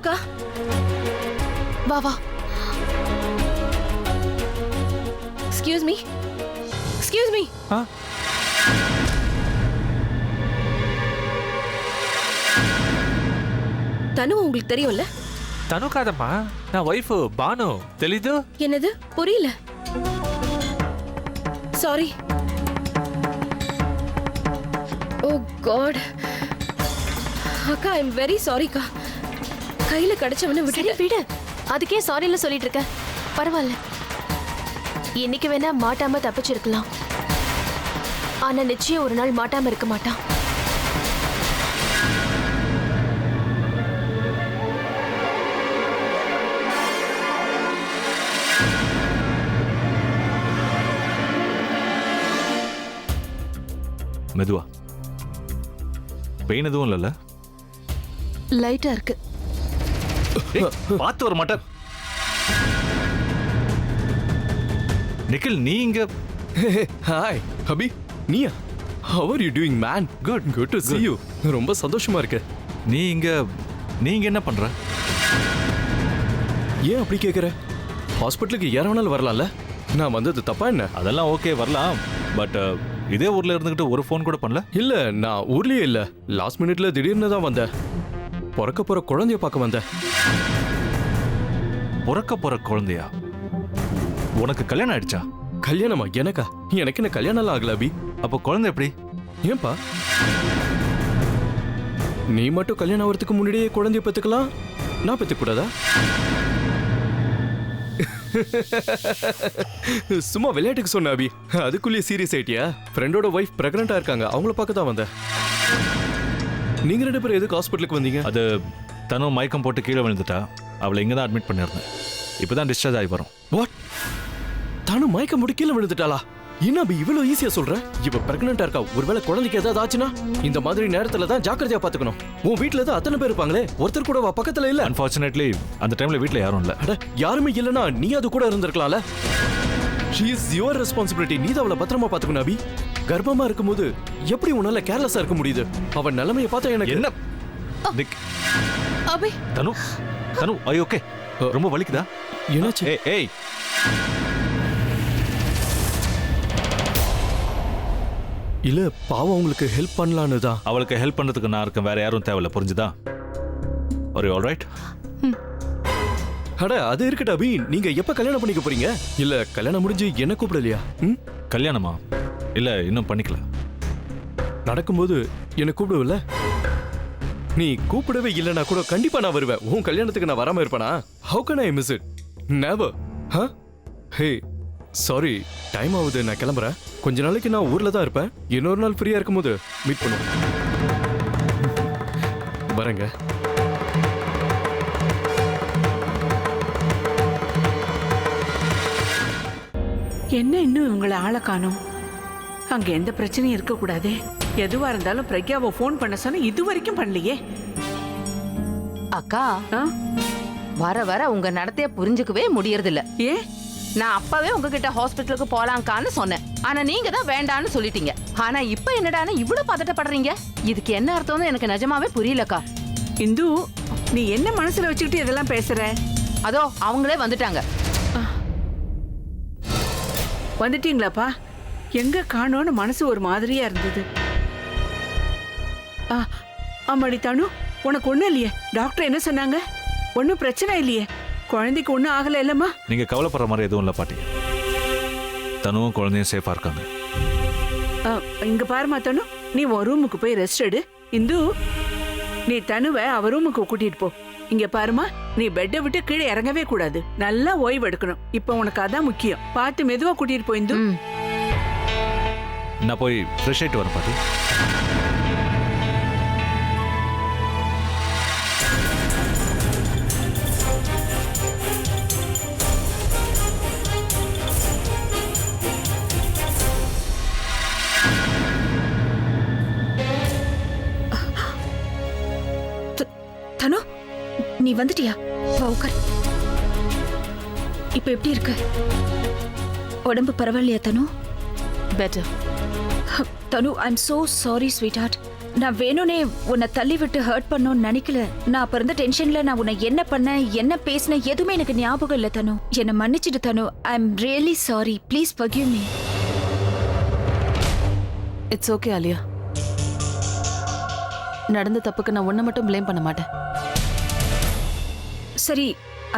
தனுக்கா வா வா. Excuse me. தனு உங்களுக்கு தெரியும்ல? தனு காதம்மா, நான் வைஃப் பானு. தெளிது? என்னது புரியல? சாரி. ஓ காட். அக்கா ஐ எம் வெரி சாரிக்கா. கையில கிடைச்சவன விடு. அதுக்கே சாரின்னு சொல்லிட்டு இருக்க. பரவாயில்ல, இன்னைக்கு வேணா மாட்டாம தப்பிச்சிருக்கலாம். ஆனா நிச்சயம் ஒரு நாள் மாட்டாம இருக்க மாட்டான். மெதுவா. பெயின் எதுவும் இல்லைல்ல? லைட்டா இருக்கு. பார்த்து வர மாட்டேன். நிக்கில், நீங்க ஹாய் அபி, நீயா? How are you doing man? Good to see you. ரொம்ப சந்தோஷமா இருக்கு. நீங்க என்ன பண்ற? ஏன் அப்படி கேக்குற? ஹாஸ்பிட்டலுக்கு யாரானாலும் வரலாம்ல. நான் வந்தது தப்பா என்ன? அதெல்லாம் ஓகே, வரலாம். பட் இதே ஊர்ல இருந்துகிட்டு ஒரு ஃபோன் கூட பண்ணல? இல்ல, நான் ஊர்லயே இல்ல. லாஸ்ட் மினிட்ல திடீர்னு தான் வந்தேன். பிறக்க போற குழந்தைய பார்க்க வந்தேன். பிறக்க போற குழந்தையா? உனக்கு கல்யாணம் ஆயிடுச்சா? கல்யாணமா? எனக்கா? எனக்கு என்ன கல்யாணம் எல்லாம் ஆகல அபி. அப்ப குழந்தை எப்படி? ஏன்பா நீ மட்டும் கல்யாணம் ஆகிறதுக்கு முன்னாடியே குழந்தைய பெத்துக்கலாம், நான் பெத்துக்க கூடாதா? சும்மா விளையாட்டுக்கு சொன்ன அபி, அதுக்குள்ளேயே சீரியஸ் ஆயிட்டியா? ஃப்ரெண்டோட வைஃப் பிரெக்னெண்டா இருக்காங்க, அவங்கள பார்க்க தான் வந்தேன். நீங்க 2 பேரும் எதுக்கு ஹாஸ்பிட்டலுக்கு வந்தீங்க? அது தனு மயக்கம் போட்டு கீழே விழுந்துட்டா. அவளை இங்க தான் அட்மிட் பண்ணிருந்தேன். இப்பதான் டிஸ்சார்ஜ் ஆகி வரும். வாட்? தானு மயக்கம் போட்டு கீழே விழுந்துட்டாளா? என்ன அபி இவ்வளவு ஈஸியா சொல்ற? இவ பிரெக்னெண்டா இருக்கா. ஒருவேளை குழந்தைக்கு ஏதாவது ஆச்சுன்னா இந்த மாதிரி நேரத்துல தான் ஜாக்கிரதையா பாத்துக்கணும். உன் வீட்டுல தான் அத்தனை பேர் இருப்பாங்களே, ஒருத்தர் கூட பக்கத்துல இல்ல. அன்பார்ச்சுனேட்லி அந்த டைம்ல வீட்டுல யாரும் இல்ல. அட, யாருமே இல்லனா நீ அது கூட இருந்திருக்கலாம்ல. She is your responsibility. நீ தான் அவளை பத்திரமா பாத்துக்கணும் அபி. கர்ப்பமா இருக்கும்போது எப்படி உன்னால கேர்லெஸ்ஸா இருக்க முடியுது? அவன் நிலைமையை பார்த்தா எனக்கு என்ன? அபி. தனு ஐ ஓகே? ரொம்ப வலிக்குதா? என்னாச்சு? ஏய் இல்ல, பாவம் உங்களுக்கு ஹெல்ப் பண்ணலான்னு தான். அவளுக்கு ஹெல்ப் பண்றதுக்கு நான் இருக்கேன், வேற யாரும் தேவையில்ல. புரிஞ்சுதா? Are you all right? அட, அது இருக்கட்டும் அபி. நீங்க எப்ப கல்யாணம் பண்ணிக்க போறீங்க? இல்ல கல்யாணம் முடிஞ்சு என்ன கூப்பிடலையா? கல்யாணமா? இல்ல, இன்னும் பண்ணிக்கல. நடக்கும்போது என்ன கூப்பிடுவல? நீ கூப்பிடவே இல்லைன்னா கூட கண்டிப்பா நான் வருவேன். உன் கல்யாணத்துக்கு நான் வராம இருப்பேனா? How can I miss it? Never. Hey sorry, time ஆகுது, நான் கிளம்புறேன். கொஞ்ச நாளைக்கு நான் ஊர்ல தான் இருப்பேன். இன்னொரு நாள் ஃப்ரீயா இருக்கும்போது மீட் பண்ணுவோம். வரேங்க. என்ன இன்னும் இவங்களை ஆளை காணோம்? அங்க எந்த பிரச்சனையும் இருக்க கூடாதே. எதுவா இருந்தாலும் பிரக்யாவை போன் பண்ண சொன்ன, இது வரைக்கும் பண்ணலையே. அக்கா, வர வர உங்க நடத்தைய புரிஞ்சுக்கவே முடியறது இல்ல. ஏன்? நான் அப்பவே உங்ககிட்ட ஹாஸ்பிட்டலுக்கு போலாங்கான்னு சொன்னேன். ஆனா நீங்க தான் வேண்டான்னு சொல்லிட்டீங்க. ஆனா இப்ப என்னடான்னு இவ்வளவு பதட்டப்படுறீங்க? இதுக்கு என்ன அர்த்தம்னு எனக்கு நிஜமாவே புரியலக்கா. இந்து, நீ என்ன மனசுல வச்சுக்கிட்டு இதெல்லாம் பேசுற? அதோ அவங்களே வந்துட்டாங்க. வந்துட்டீங்களாப்பா? எங்க காணோன்னு மனசு ஒரு மாதிரியா இருந்தது. ஆமாடி தனு, உனக்கு ஒண்ணும் இல்லையே? டாக்டர் என்ன சொன்னாங்க? ஒன்னும் பிரச்சனை இல்லையே? குழந்தைக்கு ஒன்னும் ஆகல இல்லம்மா? நீங்க கவலைப்படுற மாதிரி எதுவும் இல்ல பாட்டி. தனுவும் குழந்தையும் சேஃபா இருக்காங்க. இங்க பாருமா தனு, நீ உன் ரூமுக்கு போய் ரெஸ்ட் எடு. இந்து, நீ தனுவை அவ ரூமுக்கு கூட்டிட்டு போ. இங்க பாருமா, நீ பெட்டை விட்டு கீழே இறங்கவே கூடாது. நல்லா ஓய்வு எடுக்கணும். இப்ப உனக்கு அதான் முக்கியம். பார்த்து மெதுவா கூட்டிட்டு போ இந்து. நான் போய் ஃப்ரெஷ் ஆயிட்டு வரேன் பாட்டி. தனு, நீ வந்துட்டியா? வா உட்கார். இப்ப எப்படி இருக்கு? உடம்பு பரவாயில்லையா Tanu? Better. Tanu, I am so sorry sweetheart. நான் வேணும்னே உன்னை தள்ளி விட்டு ஹர்ட் பண்ணணும்னு நினைக்கல. நான் அப்ப இருந்த டென்ஷன்ல நான் உன்னை என்ன பண்ண என்ன பேசின எதுவுமே எனக்கு ஞாபகம் இல்ல தனு. என்னை மன்னிச்சிடு Tanu. I am really sorry. Please forgive me. It's okay Alia. நடந்த தப்புக்கு நான் உன்னை மட்டும் ப்ளேம் பண்ண மாட்டேன். சரி,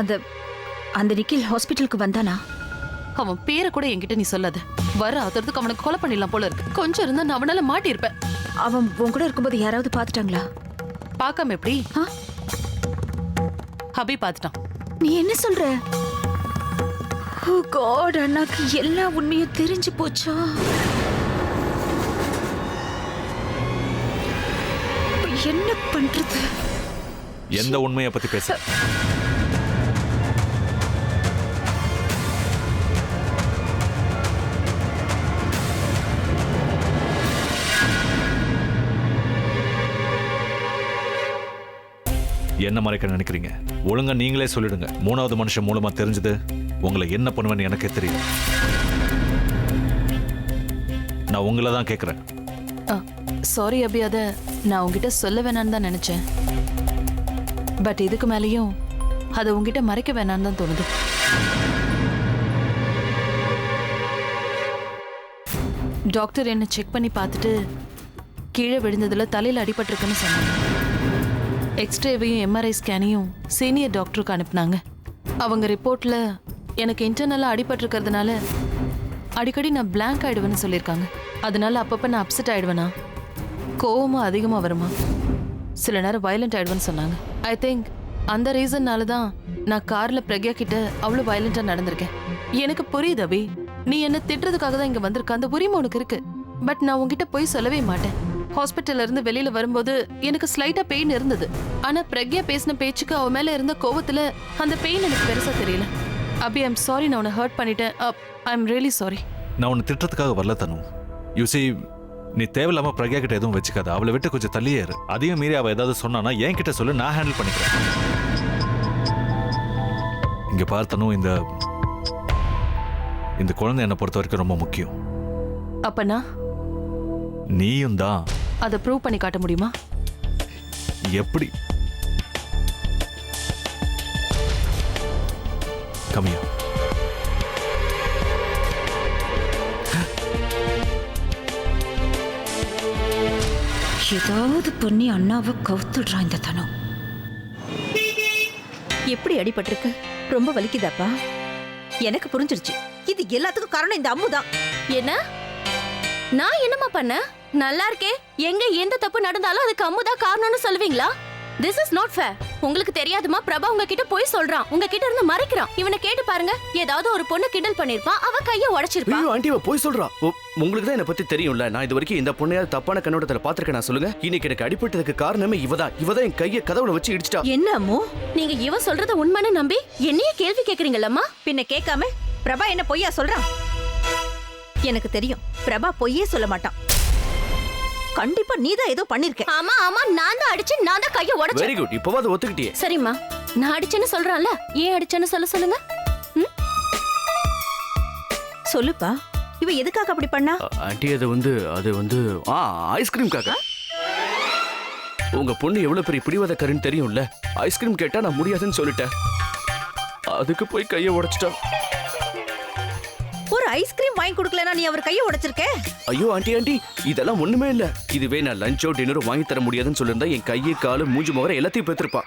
அந்த அந்த நிக்கில் ஹாஸ்பிட்டலுக்கு வந்தானா? அவன் பேரை கூட என்கிட்ட நீ சொல்லாத. வர ஆத்துறதுக்கு அவனுக்கு கொலை பண்ணிடலாம் போல இருக்கு. கொஞ்சம் இருந்தா நான் அவனால மாட்டியிருப்பேன். அவன் உன் கூட இருக்கும்போது யாராவது பார்த்துட்டாங்களா? பார்க்காம எப்படி? ஆ? ஹபி பார்த்துட்டான். நீ என்ன சொல்ற? ஓ காட், அண்ணாக்கு எல்லா உண்மையும் தெரிஞ்சு போச்சா? இப்ப என்ன பண்றது? எந்த உண்மையை பத்தி பேச? என்ன மறைக்க நினைக்கிறீங்க? ஒழுங்கா நீங்களே சொல்லிடுங்க. மூணாவது மனுஷன் மூலமா தெரிஞ்சது உங்களை என்ன பண்ணுவேன்னு எனக்கே தெரியும். நான் உங்களை தான் கேட்குறேன். சாரி அபி, அதை நான் உங்ககிட்ட சொல்ல வேணான்னு தான் நினைச்சேன். பட் இதுக்கு மேலேயும் அதை உங்ககிட்ட மறைக்க வேணான்னு தான் தோணுது. டாக்டர் என்ன செக் பண்ணி பார்த்துட்டு கீழே விழுந்ததுல தலையில் அடிபட்டிருக்குன்னு சொன்னாங்க. எக்ஸ்ரேவையும் எம்ஆர்ஐ ஸ்கேனையும் சீனியர் டாக்டருக்கு அனுப்புனாங்க. அவங்க ரிப்போர்ட்ல எனக்கு இன்டர்னலாக அடிபட்டிருக்கிறதுனால அடிக்கடி நான் பிளாங்க் ஆயிடுவேன்னு சொல்லியிருக்காங்க. அதனால அப்பப்போ நான் அப்செட் ஆயிடுவேனா, கோவமும் அதிகமாக வருமா, சில நேரம் வயலண்ட் ஆயிடுவேன்னு சொன்னாங்க. ஐ திங்க் அந்த ரீசன்னால தான் நான் கார்ல பிரக்யா கிட்ட அவ்வளோ வயலண்டா நடந்திருக்கேன். எனக்கு புரியுது அபி, நீ என்ன திட்டுறதுக்காக தான் இங்க வந்திருக்க, அந்த உரிமை உனக்கு இருக்கு. பட் நான் உங்ககிட்ட போய் சொல்லவே மாட்டேன். ஹாஸ்பிட்டல்ல இருந்து வெளியில வரும்போது எனக்கு ஸ்லைட்டா பெயின் இருந்தது. ஆனா பிரக்யா பேசின பேச்சுக்கு அவ மேல இருந்த கோவத்துல அந்த பெயின் எனக்கு பெருசா தெரியல. அபி, ஐம் சாரி, நான் உன்னை ஹர்ட் பண்ணிட்டேன். ஐ எம் ரியலி சாரி. நான் உன்னை திட்டத்துக்காக வரல தனு. யூ see, நீ தேவையில்லாம பிரக்யா கிட்ட எதுவும் வச்சுக்காத. அவளை விட்டு கொஞ்சம் தள்ளியே இரு. அதையும் மீறி அவ ஏதாவது சொன்னானா என்கிட்ட சொல்லு, நான் ஹேண்டில் பண்ணிக்கிறேன். இங்க பார்த்தனும், இந்த குழந்தை என்னை பொறுத்த வரைக்கும் ரொம்ப முக்கியம். அப்பனா நீயும் தான். அதை ப்ரூவ் பண்ணி காட்ட முடியுமா? எப்படி? கம்மியா ஏதாவது பண்ணி அண்ணாவை கவுத்துடுறான் இந்த தனு. எப்படி அடிபட்டிருக்கு? ரொம்ப வலிக்குதாப்பா? எனக்கு புரிஞ்சிருச்சு. இது எல்லாத்துக்கும் காரணம் இந்த அம்மு தான். என்ன? நான் என்னமா பண்ண? நல்லா இருக்கே. எங்க எந்த தப்பு நடந்தாலும் அதுக்கு அம்முதா காரணம்னு சொல்லுவீங்களா? This is not fair. உங்களுக்கு தெரியாதுமா, பிரபா உங்ககிட்ட போய் சொல்றான், உங்ககிட்ட இருந்து மறைக்கிறான். இவனை கேட்டு பாருங்க. ஏதாவது ஒரு பொண்ணு கிண்டல் பண்ணிருப்பான், அவ கைய உடைச்சிருப்பா. ஐயோ ஆண்டி, அவ போய் சொல்றா. உங்களுக்கு தான் என்ன பத்தி தெரியும்ல. நான் இது வரைக்கும் இந்த பொண்ணையாவது தப்பான கண்ணோட்டத்துல பாத்திருக்கேன். நான் சொல்லுங்க, இன்னைக்கு எனக்கு அடிபட்டதுக்கு காரணமே இவதான் என் கையை கதவுல வச்சு இடிச்சிட்டா. என்ன அம்மு, நீங்க இவ சொல்றத உண்மைன்னு நம்பி என்னைய கேள்வி கேக்குறீங்களம்மா? பின்ன கேட்காம பிரபா என்ன பொய்யா சொல்றான்? எனக்கு தெரியும், பிரபா பொய்யே சொல்ல மாட்டான். கண்டிப்பா நீதான் ஏதோ பண்ணிருக்க. ஆமா ஆமா, நான் தான் அடிச்சு, நான் தான் கைய உடைச்சேன். Very good, இப்பவாது ஒத்துக்கிட்டியே. சரிம்மா, நான் அடிச்சேன்னு சொல்றான்ல, ஏன் அடிச்சேன்னு சொல்லுங்க. சொல்லுப்பா, இவ எதுக்காக அப்படி பண்ணா? ஆண்டி, அது வந்து ஐஸ்கிரீம்காக. உங்க பொண்ணு எவ்வளவு பெரிய பிடிவாதக்காரன்னு தெரியும்ல. ஐஸ்கிரீம் கேட்டா நான் முடியாதுன்னு சொல்லிட்டேன். அதுக்கு போய் கையை உடைச்சிட்டா. ஒரு ஐஸ்கிரீம் வாங்கி கொடுக்கலனா நீ அவர் கையை உடைச்சிருக்க? ஐயோ ஆண்டி, இதெல்லாம் ஒண்ணுமே இல்ல. இதுவே நான் லஞ்சோ டின்னரோ வாங்கி தர முடியாதுன்னு சொல்லிருந்தா என் கையை காலு மூஞ்சி முகர எல்லாத்தையும் பெற்றிருப்பா.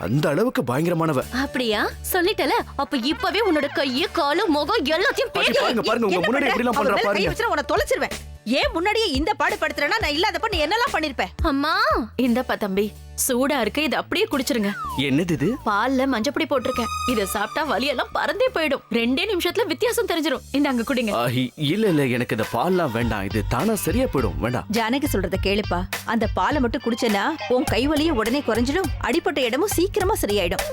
அந்த அளவுக்கு பயங்கரமானவ. அப்படியா? சொல்லிட்டல. அப்ப இப்பவே உன்னோட கைய காலு முகம் எல்லாத்தையும் பாருங்க உங்க முன்னாடி எப்படி எல்லாம் பண்றா பாருங்க. வச்சுற உன தொலைச்சிருவேன். ஏன் முன்னாடியே இந்த பாடு படுத்துறேன்னா நான் இல்லாதப்ப நீ என்னெல்லாம் பண்ணிருப்ப? அம்மா, இந்தப்பா தம்பி, சூடா இருக்கு, இது அப்படியே குடிச்சிருங்க. என்னது இது? பால்ல மஞ்சப்பொடி போட்டிருக்கேன். இத சாப்பிட்டா வலியெல்லாம் பறந்தே போயிடும். 2 நிமிஷத்துல வித்தியாசம் தெரிஞ்சிரும். இந்தாங்க குடிங்க. இல்ல எனக்கு இந்த பால்லாம் வேண்டாம். இது தானா சரியா போயிடும். வேண்டாம். ஜானகி சொல்றத கேளுப்பா. அந்த பாலை மட்டும் குடிச்சனா உன் கைவலியும் உடனே குறைஞ்சிடும். அடிப்பட்ட இடமும் சீக்கிரமா சரியாயிடும்.